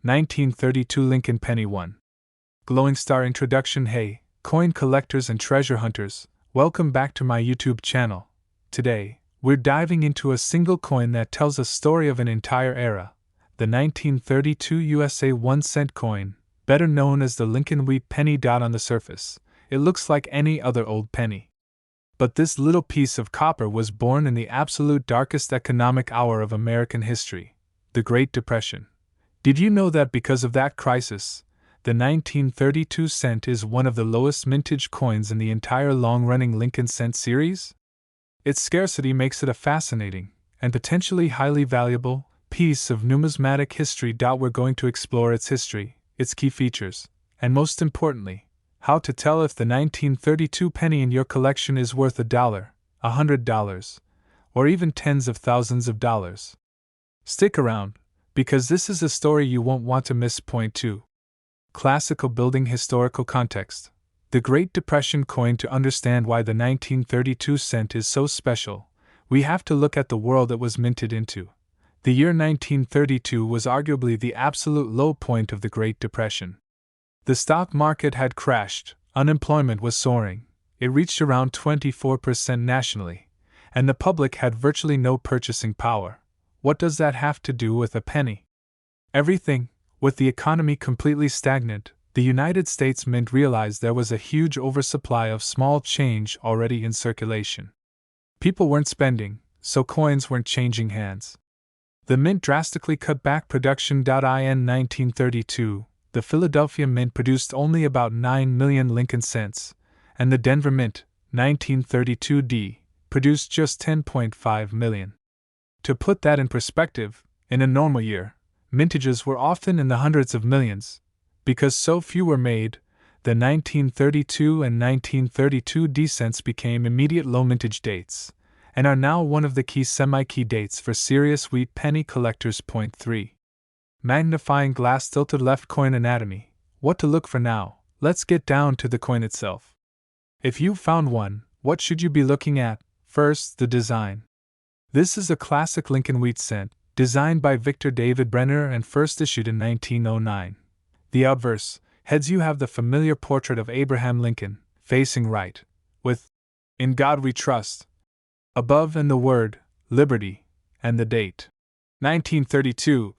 1932 Lincoln Penny 1. Glowing Star Introduction. Hey, coin collectors and treasure hunters, welcome back to my YouTube channel. Today, we're diving into a single coin that tells a story of an entire era, the 1932 USA 1-cent coin, better known as the Lincoln Wheat penny. On the surface, it looks like any other old penny. But this little piece of copper was born in the absolute darkest economic hour of American history, the Great Depression. Did you know that because of that crisis, the 1932 cent is one of the lowest mintage coins in the entire long-running Lincoln cent series? Its scarcity makes it a fascinating, and potentially highly valuable, piece of numismatic history. We're going to explore its history, its key features, and most importantly, how to tell if the 1932 penny in your collection is worth $1, $100, or even tens of thousands of dollars. Stick around, because this is a story you won't want to miss. Point 2. Classical building historical context. The Great Depression coin. To understand why the 1932 cent is so special, we have to look at the world it was minted into. The year 1932 was arguably the absolute low point of the Great Depression. The stock market had crashed, unemployment was soaring, it reached around 24% nationally, and the public had virtually no purchasing power. What does that have to do with a penny? Everything. With the economy completely stagnant, the United States Mint realized there was a huge oversupply of small change already in circulation. People weren't spending, so coins weren't changing hands. The Mint drastically cut back production. In 1932, the Philadelphia Mint produced only about 9 million Lincoln cents, and the Denver Mint, 1932D, produced just 10.5 million. To put that in perspective, in a normal year, mintages were often in the hundreds of millions. Because so few were made, the 1932 and 1932D cents became immediate low mintage dates, and are now one of the key semi-key dates for serious wheat penny collectors. Point 3. Magnifying glass tilted left coin anatomy. What to look for now? Let's get down to the coin itself. If you've found one, what should you be looking at? First, the design. This is a classic Lincoln Wheat cent, designed by Victor David Brenner and first issued in 1909. The obverse, heads. You have the familiar portrait of Abraham Lincoln, facing right, with "In God We Trust" above, and the word "Liberty" and the date 1932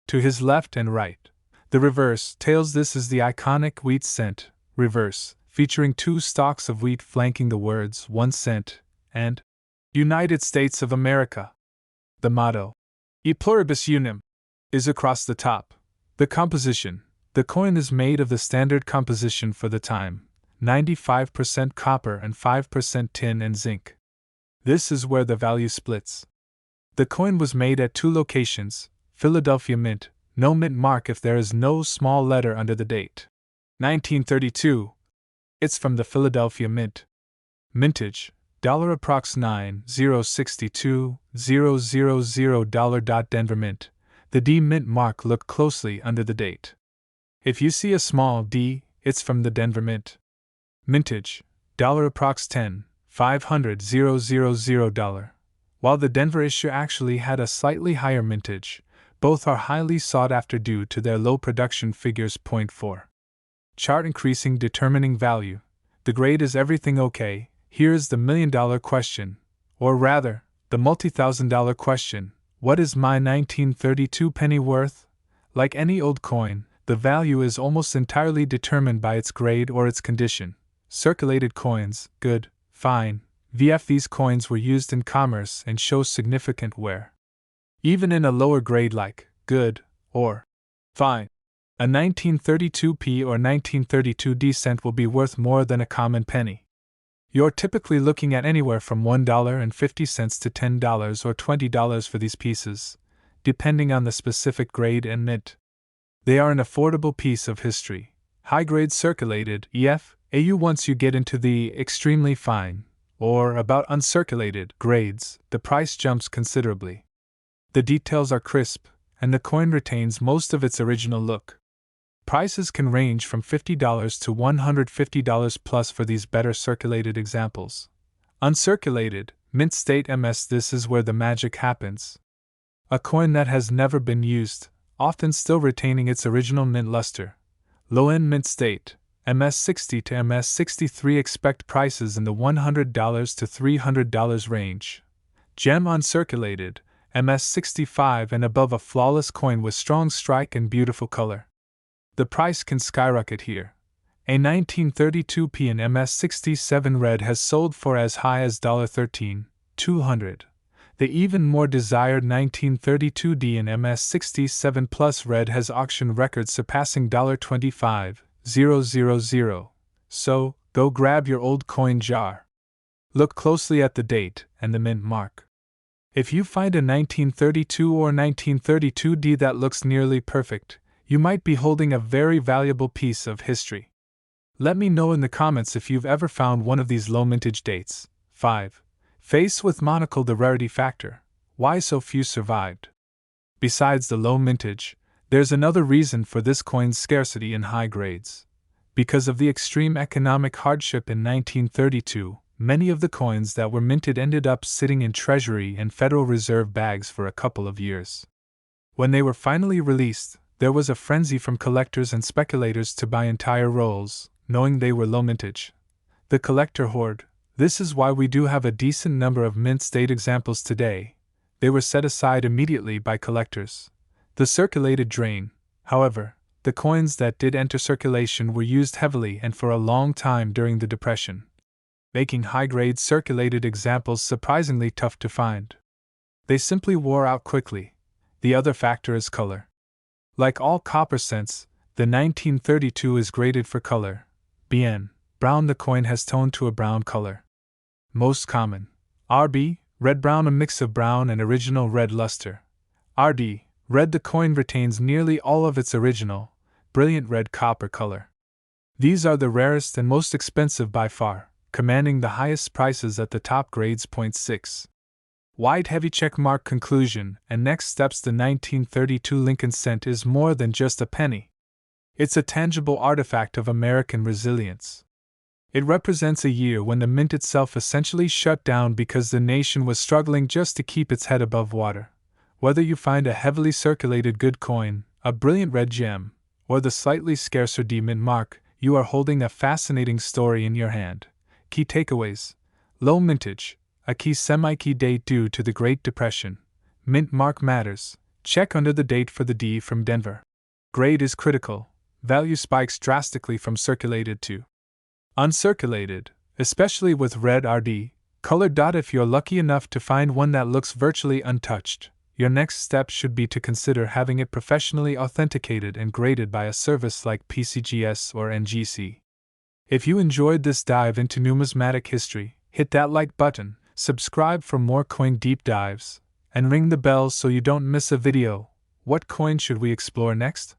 to his left and right. The reverse, tails. This is the iconic wheat cent, reverse, featuring two stalks of wheat flanking the words 1 cent and United States of America. The motto, E pluribus unum, is across the top. The composition. The coin is made of the standard composition for the time, 95% copper and 5% tin and zinc. This is where the value splits. The coin was made at two locations: Philadelphia Mint, no mint mark if there is no small letter under the date. 1932. It's from the Philadelphia Mint. Mintage, $approx 9,062,000. Denver Mint. The D mint mark. Look closely under the date. If you see a small d, it's from the Denver Mint. Mintage, $approx 10,500,000. While the Denver issue actually had a slightly higher mintage, both are highly sought after due to their low production figures. Point 4. Chart increasing determining value. The grade. Is everything okay? Here is the $1,000,000 question, or rather, the multi-thousand-dollar question: what is my 1932 penny worth? Like any old coin, the value is almost entirely determined by its grade or its condition. Circulated coins, good, fine, VF. These coins were used in commerce and show significant wear. Even in a lower grade like good or fine, a 1932p or 1932d cent will be worth more than a common penny. You're typically looking at anywhere from $1.50 to $10 or $20 for these pieces, depending on the specific grade and mint. They are an affordable piece of history. High-grade circulated EF, AU. Once you get into the extremely fine, or about uncirculated grades, the price jumps considerably. The details are crisp, and the coin retains most of its original look. Prices can range from $50 to $150 plus for these better circulated examples. Uncirculated, mint state MS. This is where the magic happens. A coin that has never been used, often still retaining its original mint luster. Low-end mint state, MS60 to MS63, expect prices in the $100 to $300 range. Gem uncirculated, MS65 and above, a flawless coin with strong strike and beautiful color. The price can skyrocket here. A 1932p in MS67 red has sold for as high as $13,200. The even more desired 1932D in MS67 Plus red has auction records surpassing $25,000. So, go grab your old coin jar. Look closely at the date and the mint mark. If you find a 1932 or 1932D that looks nearly perfect, you might be holding a very valuable piece of history. Let me know in the comments if you've ever found one of these low mintage dates. 5. Face with monocle, the rarity factor. Why so few survived? Besides the low mintage, there's another reason for this coin's scarcity in high grades. Because of the extreme economic hardship in 1932, many of the coins that were minted ended up sitting in Treasury and Federal Reserve bags for a couple of years. When they were finally released, there was a frenzy from collectors and speculators to buy entire rolls, knowing they were low mintage. The collector hoard. This is why we do have a decent number of mint state examples today. They were set aside immediately by collectors. The circulated drain. However, the coins that did enter circulation were used heavily and for a long time during the Depression, making high-grade circulated examples surprisingly tough to find. They simply wore out quickly. The other factor is color. Like all copper cents, the 1932 is graded for color. BN, brown. The coin has toned to a brown color. Most common. RB, red-brown, a mix of brown and original red luster. RD, red. The coin retains nearly all of its original, brilliant red copper color. These are the rarest and most expensive by far, commanding the highest prices at the top grades. 6. White heavy checkmark. Conclusion and next steps. The 1932 Lincoln cent is more than just a penny. It's a tangible artifact of American resilience. It represents a year when the mint itself essentially shut down because the nation was struggling just to keep its head above water. Whether you find a heavily circulated good coin, a brilliant red gem, or the slightly scarcer D mint mark, you are holding a fascinating story in your hand. Key takeaways: low mintage, a key semi-key date due to the Great Depression. Mint mark matters. Check under the date for the D from Denver. Grade is critical. Value spikes drastically from circulated to uncirculated, especially with red RD. Color. If you're lucky enough to find one that looks virtually untouched, your next step should be to consider having it professionally authenticated and graded by a service like PCGS or NGC. If you enjoyed this dive into numismatic history, hit that like button, subscribe for more coin deep dives, and ring the bell so you don't miss a video. What coin should we explore next?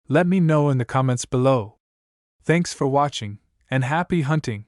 Let me know in the comments below. Thanks for watching, and happy hunting!